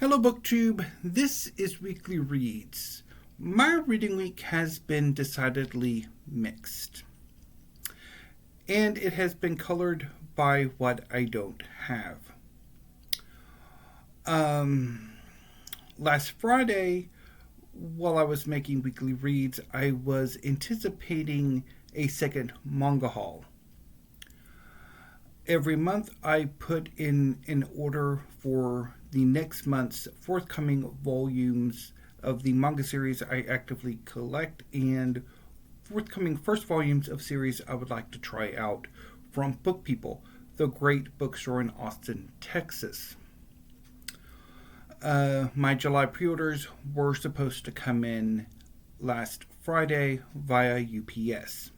Hello BookTube, this is Weekly Reads. My reading week has been decidedly mixed. And it has been colored by what I don't have. Last Friday, while I was making Weekly Reads, I was anticipating a second manga haul. Every month I put in an order for the next month's forthcoming volumes of the manga series I actively collect and forthcoming first volumes of series I would like to try out from Book People, the great bookstore in Austin, Texas. My July pre-orders were supposed to come in last Friday via UPS.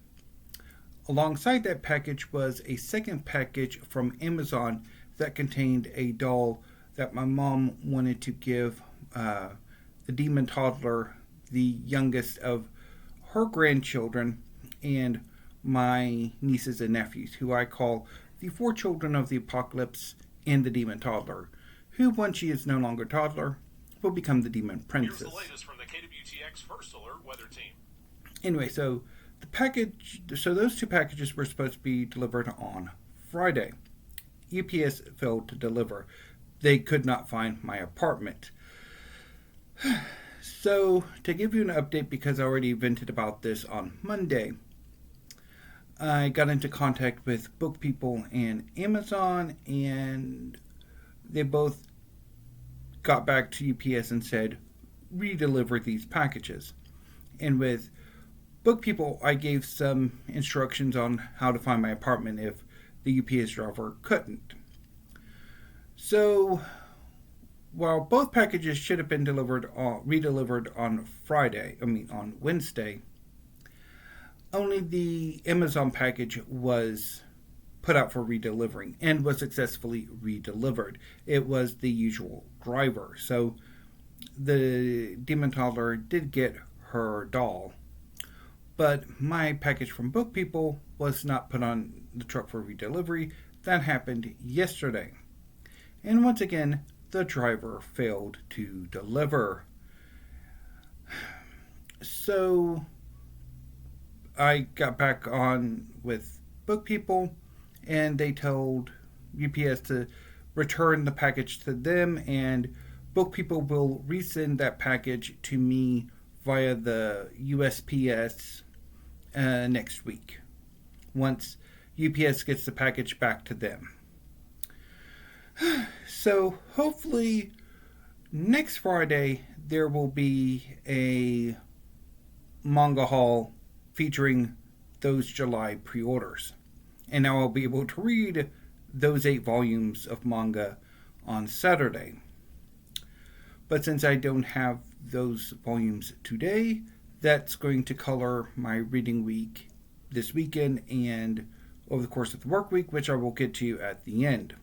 Alongside that package was a second package from Amazon that contained a doll that my mom wanted to give the demon toddler, the youngest of her grandchildren, and my nieces and nephews, who I call the four children of the apocalypse and the demon toddler, who, once she is no longer toddler, will become the demon princess. Here's the latest from the KWTX First Alert weather team. Anyway, so those two packages were supposed to be delivered on Friday. UPS failed to deliver. They could not find my apartment. So, to give you an update, because I already vented about this on Monday, I got into contact with Book People and Amazon, and they both got back to UPS and said, redeliver these packages. And with Book People, I gave some instructions on how to find my apartment if the UPS driver couldn't. So, while both packages should have been redelivered on Wednesday, only the Amazon package was put out for redelivering and was successfully redelivered. It was the usual driver. So, the demon toddler did get her doll. But my package from Book People was not put on the truck for redelivery. That happened yesterday. And once again, the driver failed to deliver. So I got back on with Book People, and they told UPS to return the package to them, and Book People will resend that package to me via the USPS next week, once UPS gets the package back to them. So hopefully next Friday there will be a manga haul featuring those July pre-orders, and now I'll be able to read those 8 volumes of manga on Saturday. But since I don't have those volumes today, that's going to color my reading week this weekend and over the course of the work week, which I will get to at the end.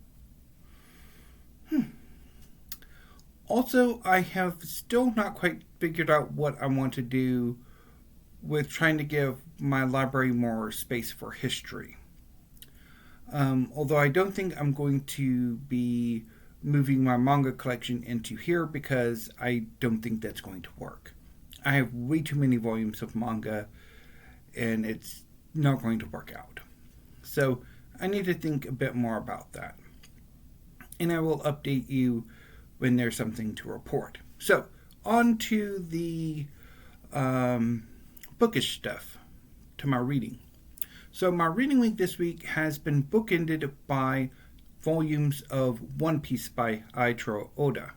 Also, I have still not quite figured out what I want to do with trying to give my library more space for history. Although I don't think I'm going to be moving my manga collection into here, because I don't think that's going to work. I have way too many volumes of manga, and it's not going to work out. So I need to think a bit more about that. And I will update you when there's something to report. So, on to the bookish stuff, to my reading. So my reading week this week has been bookended by volumes of One Piece by Eiichiro Oda.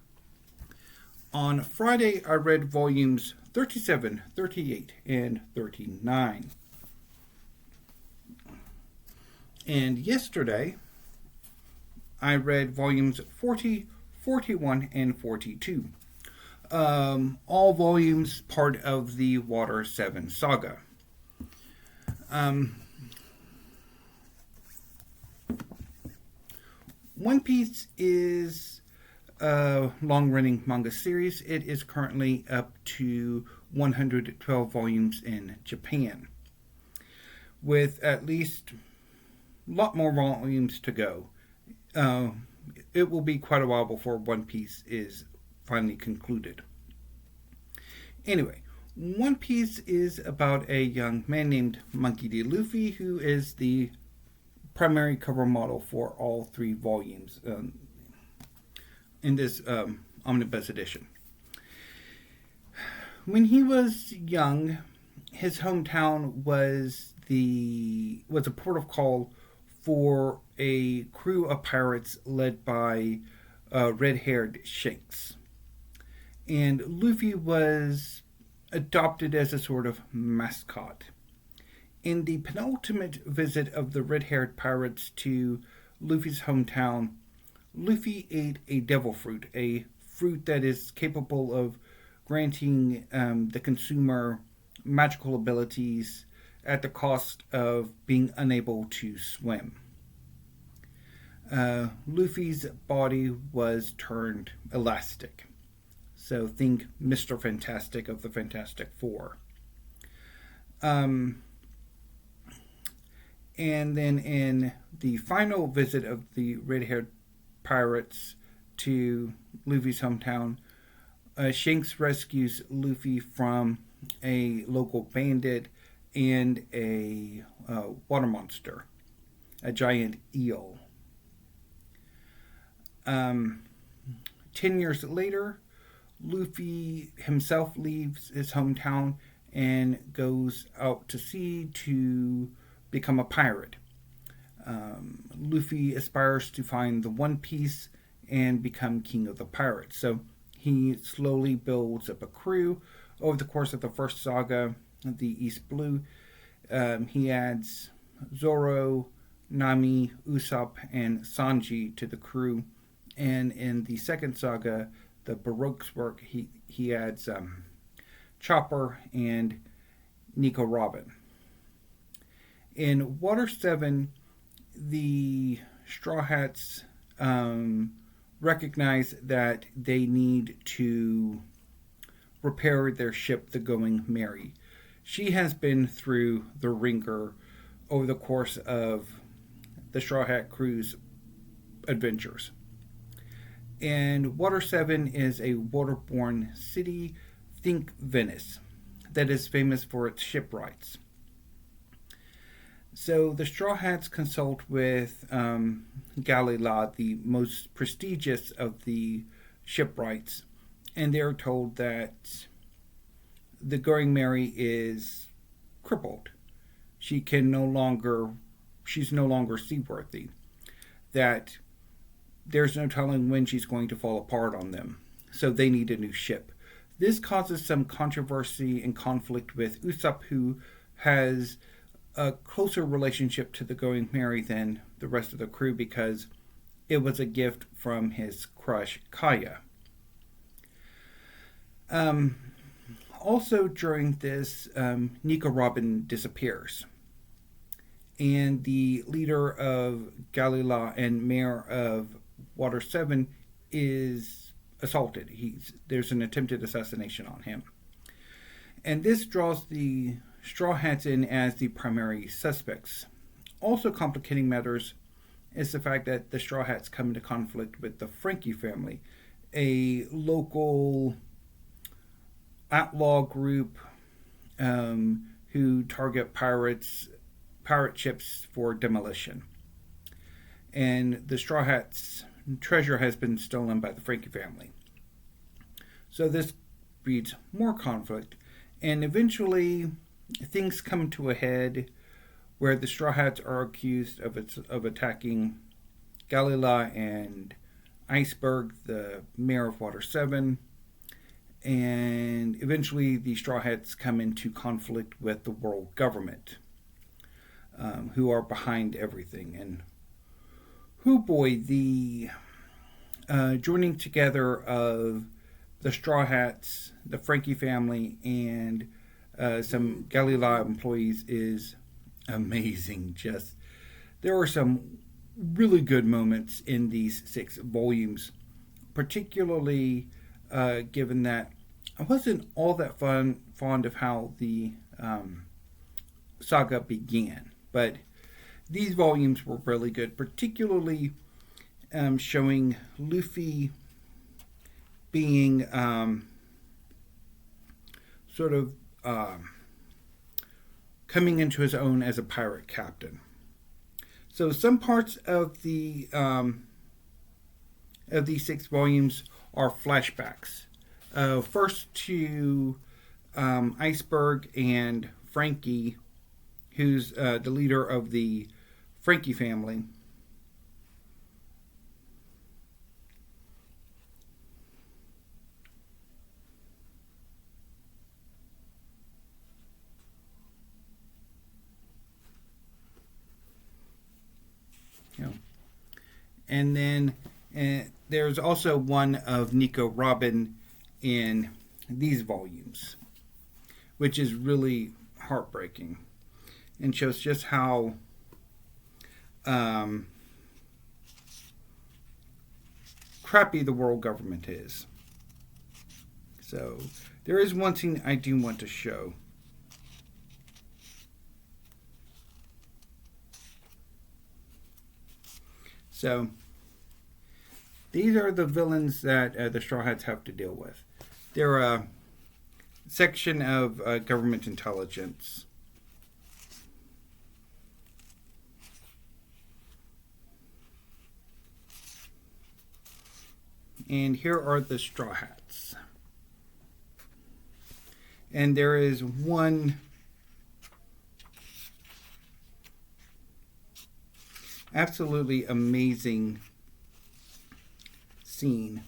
On Friday, I read volumes 37, 38, and 39. And yesterday, I read volumes 40, 41, and 42. All volumes part of the Water 7 saga. One Piece is a long-running manga series. It is currently up to 112 volumes in Japan, with at least a lot more volumes to go. It will be quite a while before One Piece is finally concluded. Anyway, One Piece is about a young man named Monkey D. Luffy, who is the primary cover model for all 3 volumes in this omnibus edition. When he was young, his hometown was a port of call for a crew of pirates led by red-haired Shanks. And Luffy was adopted as a sort of mascot. In the penultimate visit of the red-haired pirates to Luffy's hometown, Luffy ate a devil fruit, a fruit that is capable of granting the consumer magical abilities at the cost of being unable to swim. Luffy's body was turned elastic. So think Mr. Fantastic of the Fantastic Four. And then in the final visit of the red-haired pirates to Luffy's hometown, Shanks rescues Luffy from a local bandit and a water monster, a giant eel. 10 years later, Luffy himself leaves his hometown and goes out to sea to become a pirate. Luffy aspires to find the One Piece and become king of the pirates. So he slowly builds up a crew. Over the course of the first saga, the East Blue, he adds Zoro, Nami, Usopp, and Sanji to the crew. And in the second saga, the Baroque's work, he adds Chopper and Nico Robin. In Water 7, the Straw Hats recognize that they need to repair their ship, the Going Merry. She has been through the ringer over the course of the Straw Hat crew's adventures. And Water 7 is a waterborne city, think Venice, that is famous for its shipwrights. So the Straw Hats consult with Galila, the most prestigious of the shipwrights, and they're told that the Going Merry is crippled. She's no longer seaworthy. That there's no telling when she's going to fall apart on them. So they need a new ship. This causes some controversy and conflict with Usopp, who has a closer relationship to the Going Merry than the rest of the crew because it was a gift from his crush, Kaya. Also during this, Nico Robin disappears. And the leader of Galila and mayor of Water 7 is assaulted. There's an attempted assassination on him. And this draws the Straw Hats in as the primary suspects. Also complicating matters is the fact that the Straw Hats come into conflict with the Frankie family, a local outlaw group who target pirate ships for demolition. And the Straw Hats' treasure has been stolen by the Frankie family. So this breeds more conflict, and eventually things come to a head where the Straw Hats are accused of attacking Galila and Iceberg, the mayor of Water 7, and eventually the Straw Hats come into conflict with the world government, who are behind everything. And the joining together of the Straw Hats, the Frankie family, and some Galila employees is amazing. There are some really good moments in these 6 volumes, particularly given that I wasn't all that fond of how the saga began, but these volumes were really good, particularly showing Luffy being sort of coming into his own as a pirate captain. So some parts of these 6 volumes are flashbacks. First to Iceberg and Frankie, who's the leader of the Frankie family. And then there's also one of Nico Robin in these volumes, which is really heartbreaking and shows just how crappy the world government is. So there is one thing I do want to show. So these are the villains that the Straw Hats have to deal with. They're a section of government intelligence. And here are the Straw Hats. And there is one absolutely amazing scene.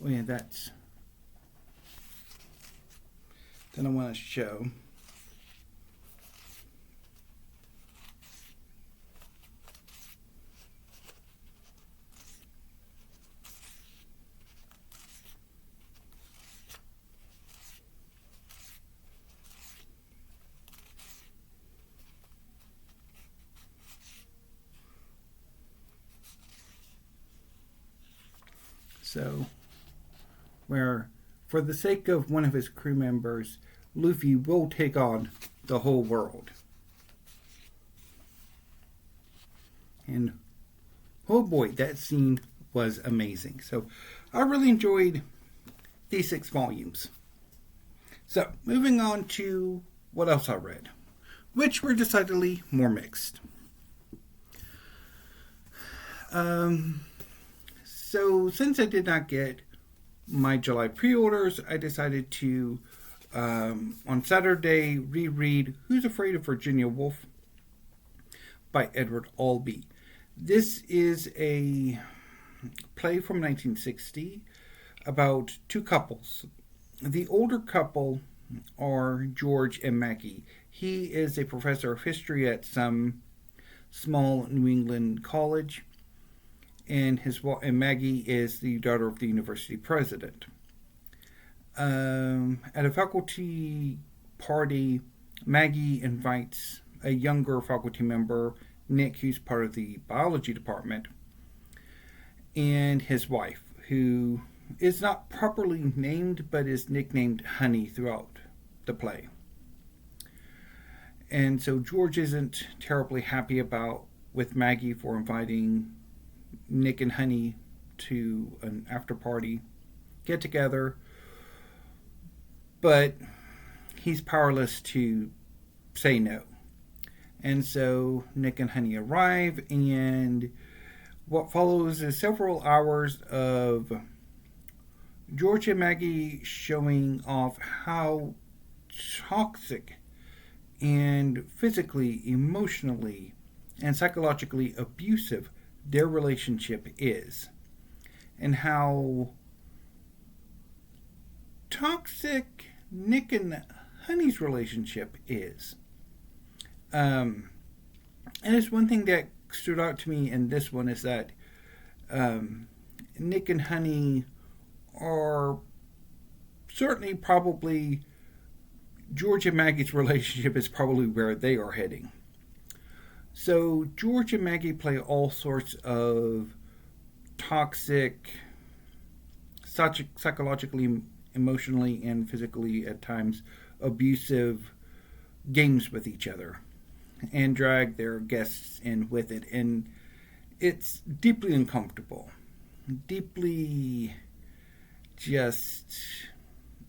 Oh yeah, that's that I want to show. So, where for the sake of one of his crew members, Luffy will take on the whole world. And oh boy, that scene was amazing. So I really enjoyed these 6 volumes. So moving on to what else I read, which were decidedly more mixed. So since I did not get my July pre-orders, I decided to, on Saturday, reread Who's Afraid of Virginia Woolf by Edward Albee. This is a play from 1960 about 2 couples. The older couple are George and Maggie. He is a professor of history at some small New England college, and Maggie is the daughter of the university president. At a faculty party, Maggie invites a younger faculty member, Nick, who's part of the biology department, and his wife, who is not properly named but is nicknamed Honey throughout the play. And so George isn't terribly happy with Maggie for inviting Nick and Honey to an after party get together, but he's powerless to say no. And so Nick and Honey arrive, and what follows is several hours of George and Maggie showing off how toxic and physically, emotionally, and psychologically abusive their relationship is, and how toxic Nick and Honey's relationship is. And it's one thing that stood out to me in this one is that Nick and Honey are certainly probably George and Maggie's relationship is probably where they are heading. So George and Maggie play all sorts of toxic, psychologically, emotionally, and physically at times abusive games with each other and drag their guests in with it. And it's deeply uncomfortable. deeply just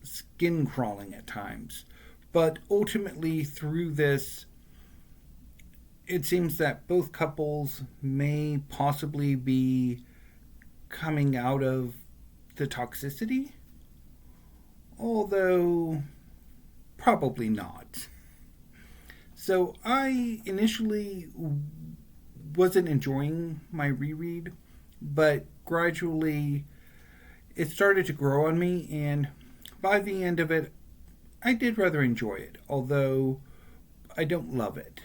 skin crawling at times. But ultimately, through this, it seems that both couples may possibly be coming out of the toxicity, although probably not. So I initially wasn't enjoying my reread, but gradually it started to grow on me, and by the end of it, I did rather enjoy it, although I don't love it.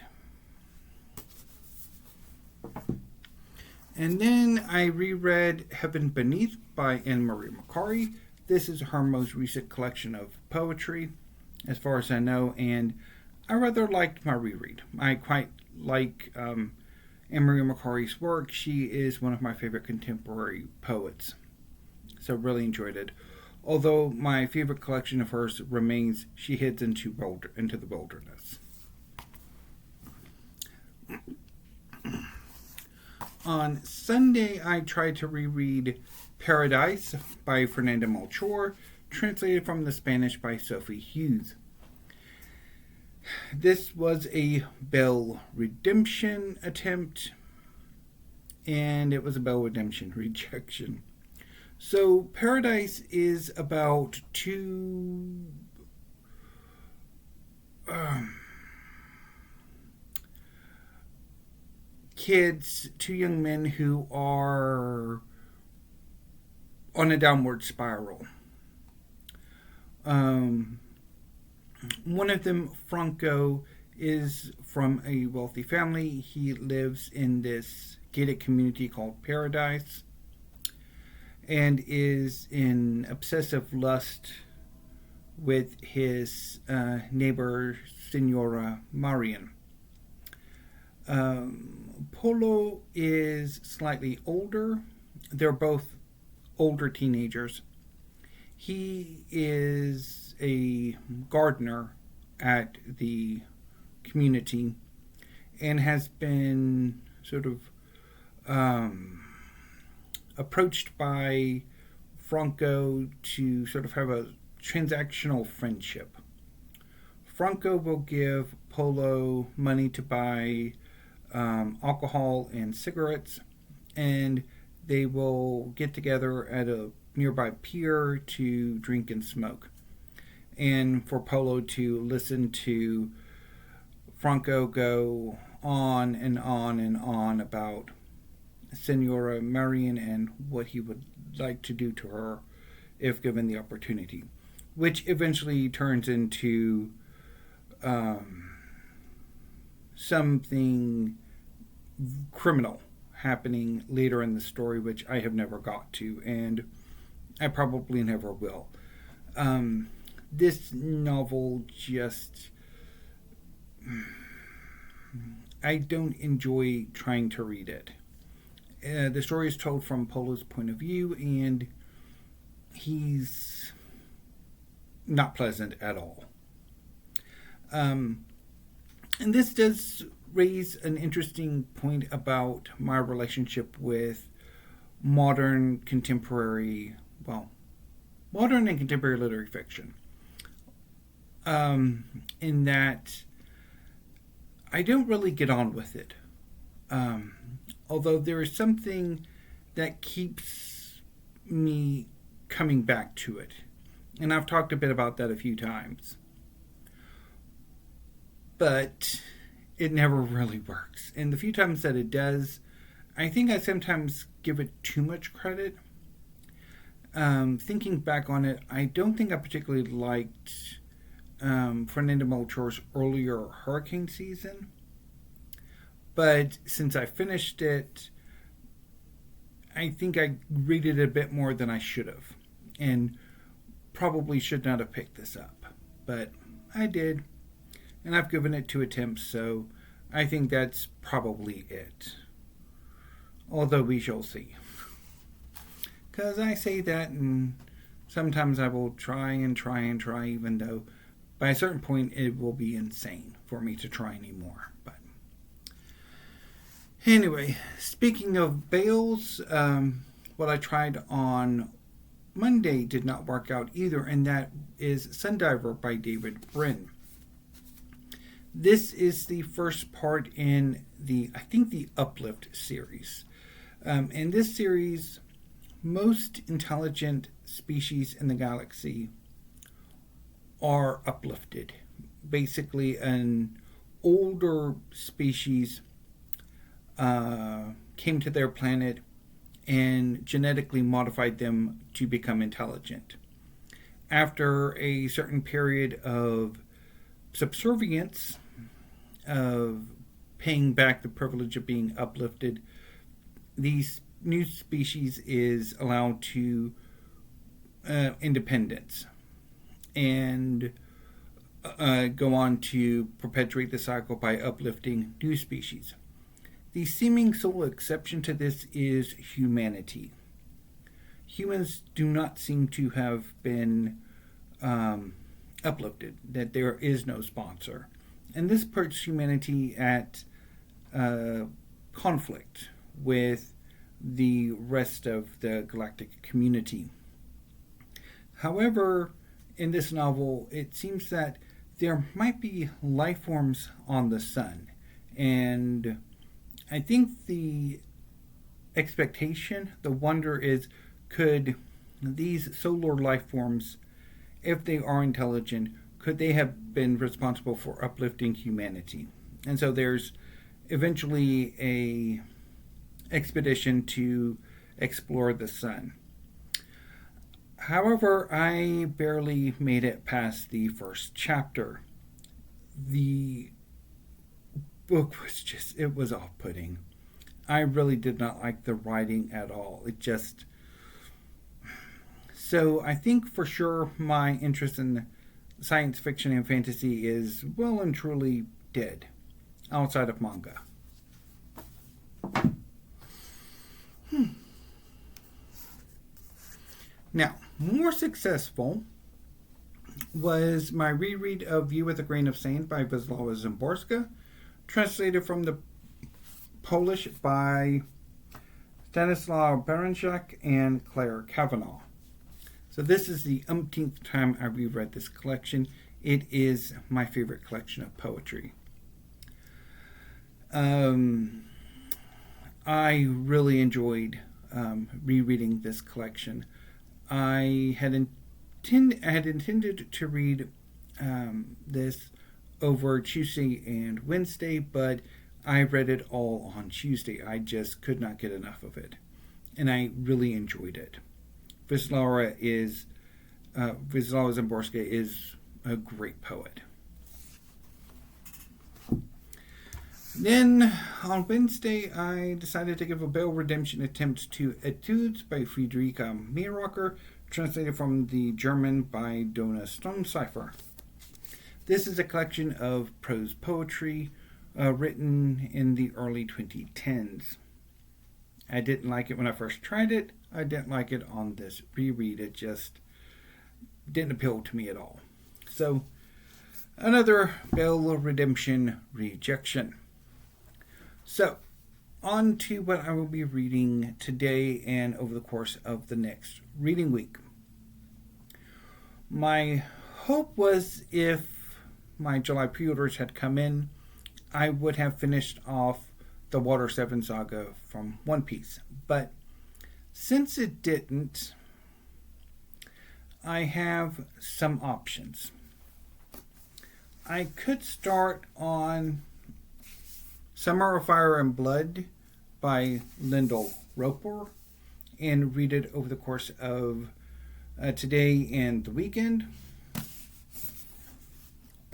And then I reread Heaven Beneath by Anne-Marie Macari. This is her most recent collection of poetry, as far as I know, and I rather liked my reread. I quite like Anne-Marie Macari's work. She is one of my favorite contemporary poets, so really enjoyed it. Although my favorite collection of hers remains She Heads into the Wilderness. On Sunday, I tried to reread Paradais by Fernanda Melchor, translated from the Spanish by Sophie Hughes. This was a Belle redemption attempt, and it was a Belle redemption rejection. So Paradise is about two kids, two young men who are on a downward spiral. One of them, Franco, is from a wealthy family. He lives in this gated community called Paradais, and is in obsessive lust with his neighbor, Senora Marian. Polo is slightly older. They're both older teenagers. He is a gardener at the community and has been sort of approached by Franco to sort of have a transactional friendship. Franco will give Polo money to buy alcohol and cigarettes, and they will get together at a nearby pier to drink and smoke. And for Polo to listen to Franco go on and on and on about Senora Marian and what he would like to do to her if given the opportunity, which eventually turns into something criminal happening later in the story, which I have never got to, and I probably never will. This novel just... I don't enjoy trying to read it. The story is told from Polo's point of view, and he's not pleasant at all. And this does raise an interesting point about my relationship with modern and contemporary literary fiction. In that I don't really get on with it. Although there is something that keeps me coming back to it. And I've talked a bit about that a few times. But it never really works. And the few times that it does, I think I sometimes give it too much credit. Thinking back on it, I don't think I particularly liked Fernanda Melchor's earlier hurricane season. But since I finished it, I think I rated it a bit more than I should have. And probably should not have picked this up. But I did. And I've given it 2 attempts, so I think that's probably it. Although we shall see. Because I say that, and sometimes I will try, even though by a certain point it will be insane for me to try anymore. But anyway, speaking of Bales, what I tried on Monday did not work out either, and that is Sundiver by David Brin. This is the first part in the Uplift series. In this series, most intelligent species in the galaxy are uplifted. Basically, an older species came to their planet and genetically modified them to become intelligent. After a certain period of subservience, of paying back the privilege of being uplifted, these new species is allowed to independence and go on to perpetuate the cycle by uplifting new species. The seeming sole exception to this is humanity. Humans do not seem to have been uplifted, that there is no sponsor. And this puts humanity at conflict with the rest of the galactic community. However, in this novel, it seems that there might be life forms on the sun. And I think the expectation, the wonder is, could these solar life forms, if they are intelligent, could they have been responsible for uplifting humanity? And so there's eventually a expedition to explore the sun. However, I barely made it past the first chapter. The book was off-putting. I really did not like the writing at all. So I think for sure my interest in science fiction and fantasy is well and truly dead outside of manga. Now, more successful was my reread of View with a Grain of Sand by Wislawa Szymborska, translated from the Polish by Stanislaw Baranczak and Clare Cavanagh. So this is the umpteenth time I reread this collection. It is my favorite collection of poetry. I really enjoyed rereading this collection. I had intended to read this over Tuesday and Wednesday, but I read it all on Tuesday. I just could not get enough of it, and I really enjoyed it. Wislawa Szymborska is a great poet. Then, on Wednesday, I decided to give a bail redemption attempt to Etudes by Friederike Mayrocker, translated from the German by Donna Stonecipher. This is a collection of prose poetry written in the early 2010s. I didn't like it when I first tried it. I didn't like it on this reread. It just didn't appeal to me at all. So, another bail redemption rejection. So, on to what I will be reading today and over the course of the next reading week. My hope was if my July pre-orders had come in, I would have finished off the Water 7 saga from One Piece. But since it didn't, I have some options. I could start on Summer of Fire and Blood by Lyndal and read it over the course of today and the weekend.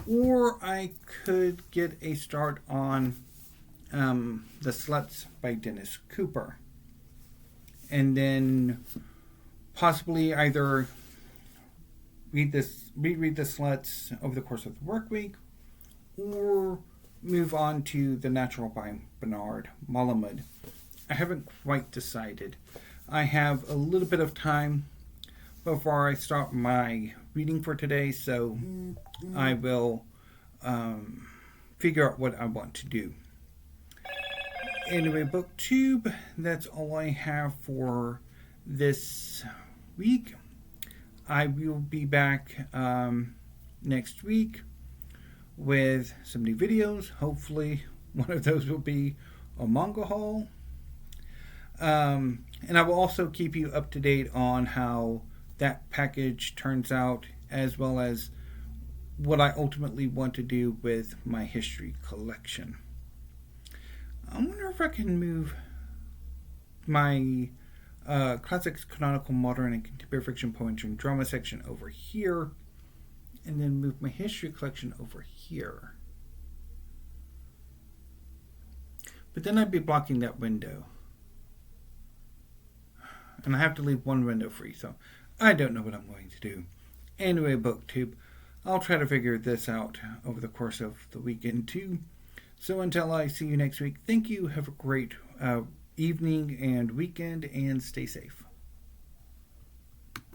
Or I could get a start on The Sluts by Dennis Cooper. And then possibly either reread The Sluts over the course of the work week, or move on to The Natural by Bernard Malamud. I haven't quite decided. I have a little bit of time before I start my reading for today, so I will figure out what I want to do. Anyway, BookTube, that's all I have for this week. I will be back next week with some new videos. Hopefully one of those will be a manga haul. And I will also keep you up to date on how that package turns out, as well as what I ultimately want to do with my history collection. I wonder if I can move my classics, canonical, modern, and contemporary fiction, poetry, and drama section over here, and then move my history collection over here. But then I'd be blocking that window. And I have to leave one window free, so I don't know what I'm going to do. Anyway, BookTube, I'll try to figure this out over the course of the weekend too. So until I see you next week, thank you, have a great evening and weekend, and stay safe.